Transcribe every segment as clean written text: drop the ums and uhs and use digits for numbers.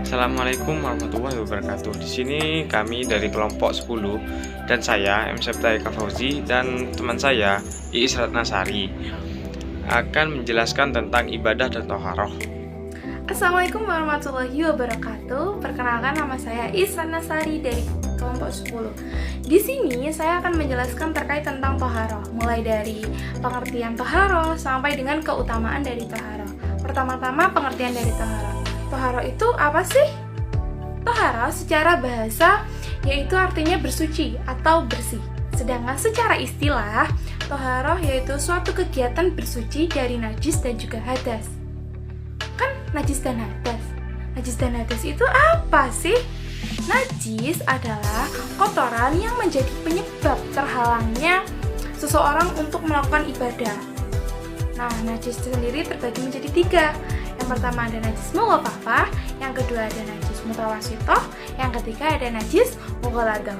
Assalamualaikum warahmatullahi wabarakatuh. Di sini kami dari kelompok 10 dan saya M. Septa Eka Fauzi dan teman saya Iis Ratnasari akan menjelaskan tentang ibadah dan toharoh. Assalamualaikum warahmatullahi wabarakatuh. Perkenalkan, nama saya Iis Ratnasari dari kelompok 10. Di sini saya akan menjelaskan terkait tentang toharoh, mulai dari pengertian toharoh sampai dengan keutamaan dari toharoh. Pertama-tama pengertian dari toharoh. Toharoh itu apa sih? Toharoh secara bahasa yaitu artinya bersuci atau bersih. Sedangkan secara istilah, toharoh yaitu suatu kegiatan bersuci dari najis dan juga hadas. Kan najis dan hadas. Najis dan hadas itu apa sih? Najis adalah kotoran yang menjadi penyebab terhalangnya seseorang untuk melakukan ibadah. Nah, najis sendiri terbagi menjadi 3. Yang pertama ada najis mughalladzah, yang kedua ada najis mutawasithah, yang ketiga ada najis mughalladah.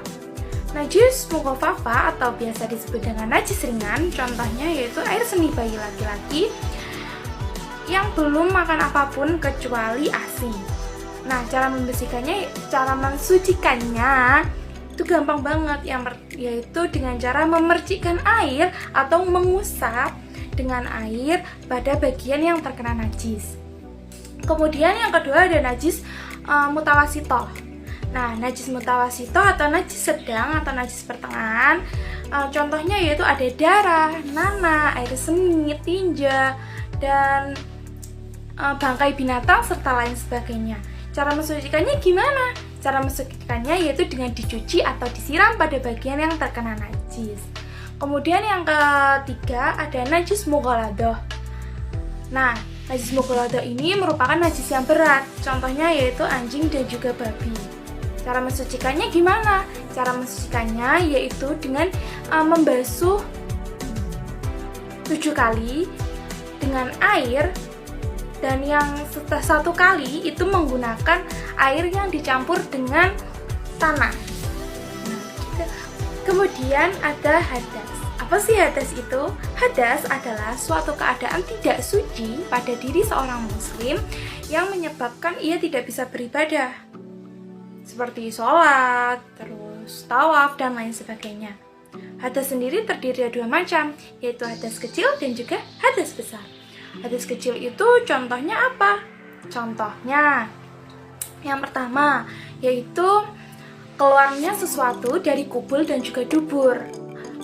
Najis mughalladzah atau biasa disebut dengan najis ringan, contohnya yaitu air seni bayi laki-laki yang belum makan apapun kecuali ASI. Nah, cara mensucikannya itu gampang banget, yaitu dengan cara memercikkan air atau mengusap dengan air pada bagian yang terkena najis. Kemudian yang kedua ada najis mutawasithah. Nah, najis mutawasithah atau najis sedang atau najis pertengahan, contohnya yaitu ada darah, nanah, air seni, tinja, dan bangkai binatang serta lain sebagainya. Cara mensucikannya gimana? Cara mensucikannya yaitu dengan dicuci atau disiram pada bagian yang terkena najis. Kemudian yang ketiga ada najis mughalladah. Nah, najis mughalladah ini merupakan najis yang berat. Contohnya yaitu anjing dan juga babi. Cara mensucikannya gimana? Cara mensucikannya yaitu dengan membasuh 7 kali dengan air, dan yang setelah 1 kali itu menggunakan air yang dicampur dengan tanah. Kemudian ada hadas. Apa sih hadas itu? Hadas adalah suatu keadaan tidak suci pada diri seorang muslim yang menyebabkan ia tidak bisa beribadah, seperti sholat, terus tawaf, dan lain sebagainya. Hadas sendiri terdiri dari 2 macam, yaitu hadas kecil dan juga hadas besar. Hadas kecil itu contohnya apa? Contohnya yang pertama yaitu keluarnya sesuatu dari kubul dan juga dubur,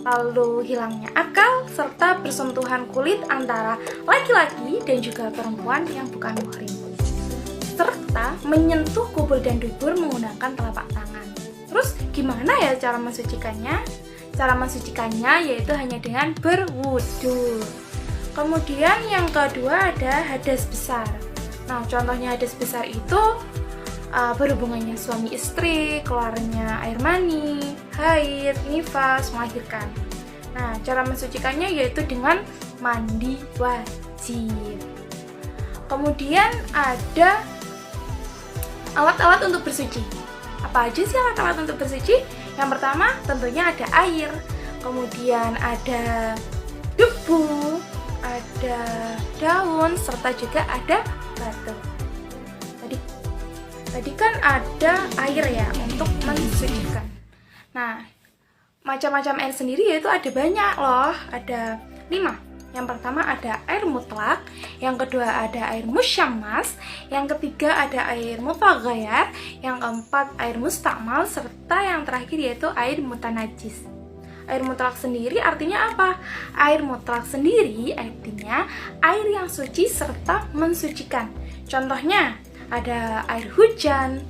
lalu hilangnya akal, serta bersentuhan kulit antara laki-laki dan juga perempuan yang bukan muhrim, serta menyentuh kubul dan dubur menggunakan telapak tangan. Terus gimana ya cara mensucikannya? Cara mensucikannya yaitu hanya dengan berwudu. Kemudian yang kedua ada hadas besar. Nah, contohnya hadas besar itu berhubungannya suami istri, keluarnya air mani, haid, nifas, melahirkan. Nah, cara mensucikannya yaitu dengan mandi wajib. Kemudian ada alat-alat untuk bersuci. Apa aja sih alat-alat untuk bersuci? Yang pertama tentunya ada air, kemudian ada debu, ada daun, serta juga ada batu. Tadi kan ada air ya untuk mensucikan. Nah, macam-macam air sendiri yaitu ada banyak loh, ada 5. Yang pertama ada air mutlak, yang kedua ada air musyammas, yang ketiga ada air mutaghayyar, yang keempat air mustakmal, serta yang terakhir yaitu air mutanajjis. Air mutlak sendiri artinya apa? Air mutlak sendiri artinya air yang suci serta mensucikan. Contohnya ada air hujan,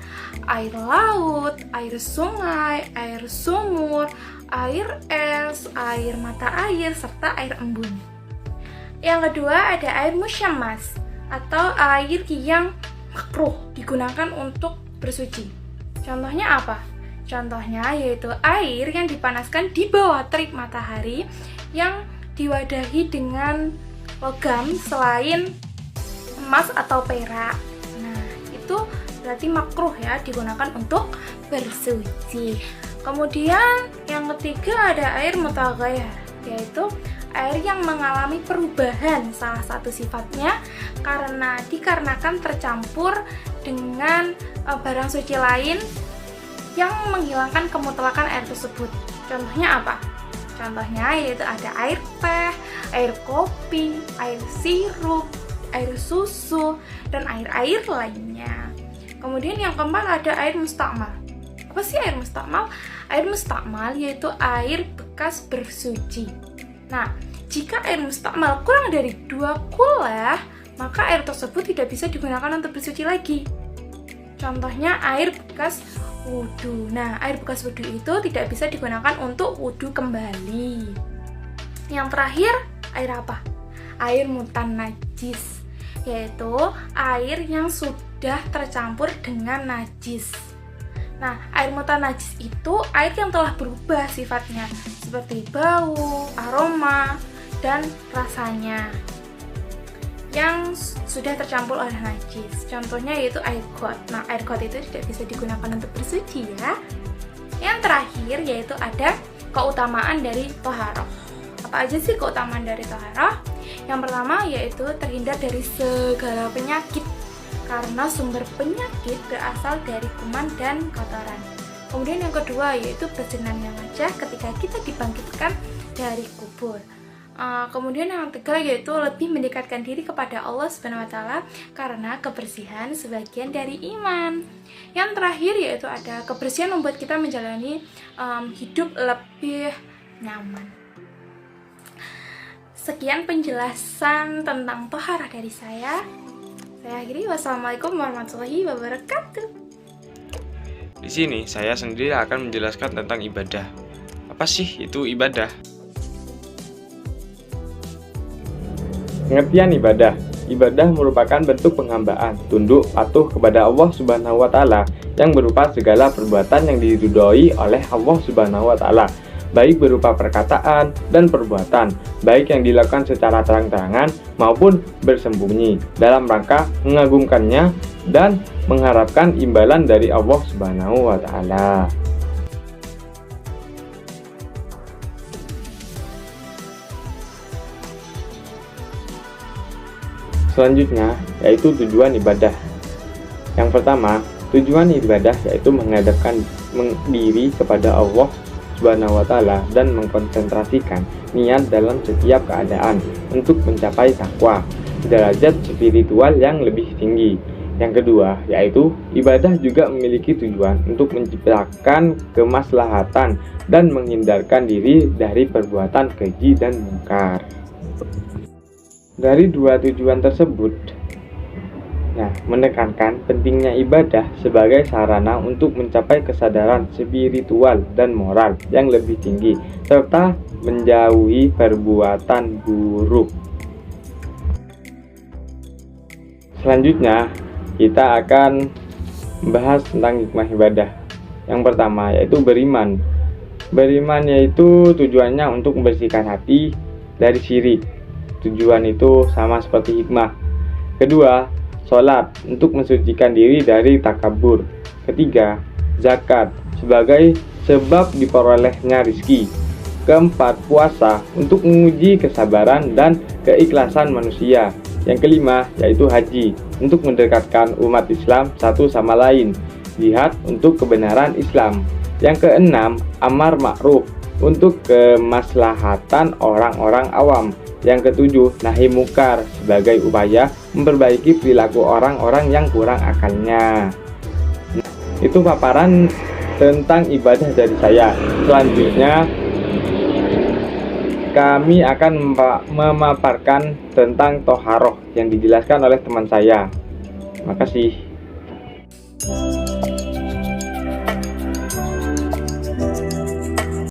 air laut, air sungai, air sumur, air es, air mata air, serta air embun. Yang kedua ada air musyammas atau air yang makruh digunakan untuk bersuci. Contohnya apa? Contohnya yaitu air yang dipanaskan di bawah terik matahari yang diwadahi dengan logam selain emas atau perak. Nah, itu berarti makruh ya digunakan untuk bersuci. Kemudian yang ketiga ada air mutaghayyar, yaitu air yang mengalami perubahan salah satu sifatnya dikarenakan tercampur dengan barang suci lain yang menghilangkan kemutlakan air tersebut. Contohnya apa? Contohnya yaitu ada air teh, air kopi, air sirup, air susu, dan air-air lainnya. Kemudian yang keempat ada air mustakmal. Apa sih air mustakmal? Air mustakmal yaitu air bekas bersuci. Nah, jika air mustakmal kurang dari 2 kulah, maka air tersebut tidak bisa digunakan untuk bersuci lagi. Contohnya air bekas wudhu. Nah, air bekas wudhu itu tidak bisa digunakan untuk wudhu kembali. Yang terakhir, air apa? Air mutan najis, yaitu air yang sudah tercampur dengan najis. Nah, air mutan najis itu air yang telah berubah sifatnya, seperti bau, aroma, dan rasanya yang sudah tercampur oleh najis. Contohnya yaitu air got. Nah, air got itu tidak bisa digunakan untuk bersuci ya. Yang terakhir yaitu ada keutamaan dari toharoh. Apa aja sih keutamaan dari toharoh? Yang pertama yaitu terhindar dari segala penyakit, karena sumber penyakit berasal dari kuman dan kotoran. Kemudian yang kedua yaitu bersenangnya wajah ketika kita dibangkitkan dari kubur. Kemudian yang ketiga yaitu lebih mendekatkan diri kepada Allah Subhanahu wa taala karena kebersihan sebagian dari iman. Yang terakhir yaitu ada kebersihan membuat kita menjalani hidup lebih nyaman. Sekian penjelasan tentang toharah dari saya. Saya akhiri, wassalamualaikum warahmatullahi wabarakatuh. Di sini saya sendiri akan menjelaskan tentang ibadah. Apa sih itu ibadah? Pengertian ibadah. Ibadah merupakan bentuk penghambaan, tunduk, patuh kepada Allah Subhanahu wa taala yang berupa segala perbuatan yang diridhoi oleh Allah Subhanahu wa taala, baik berupa perkataan dan perbuatan, baik yang dilakukan secara terang-terangan maupun bersembunyi dalam rangka mengagungkannya dan mengharapkan imbalan dari Allah Subhanahu wa taala. Selanjutnya, yaitu tujuan ibadah. Yang pertama, tujuan ibadah yaitu menghadapkan diri kepada Allah Subhanahu wa taala dan mengkonsentrasikan niat dalam setiap keadaan untuk mencapai takwa, derajat spiritual yang lebih tinggi. Yang kedua, yaitu ibadah juga memiliki tujuan untuk menciptakan kemaslahatan dan menghindarkan diri dari perbuatan keji dan mungkar. Dari dua tujuan tersebut, menekankan pentingnya ibadah sebagai sarana untuk mencapai kesadaran spiritual dan moral yang lebih tinggi, serta menjauhi perbuatan buruk. Selanjutnya, kita akan membahas tentang hikmah ibadah. Yang pertama, yaitu beriman. Beriman yaitu tujuannya untuk membersihkan hati dari syirik. Tujuan itu sama seperti hikmah. Kedua, sholat untuk mensucikan diri dari takabur. Ketiga, zakat sebagai sebab diperolehnya rizki. Keempat, puasa untuk menguji kesabaran dan keikhlasan manusia. Yang kelima, yaitu haji untuk mendekatkan umat Islam satu sama lain. Jihad untuk kebenaran Islam. Yang keenam, amar ma'ruf untuk kemaslahatan orang-orang awam. Yang ketujuh, nahi mungkar sebagai upaya memperbaiki perilaku orang-orang yang kurang akalnya. Itu paparan tentang ibadah dari saya. Selanjutnya, kami akan memaparkan tentang toharoh yang dijelaskan oleh teman saya. Terima kasih.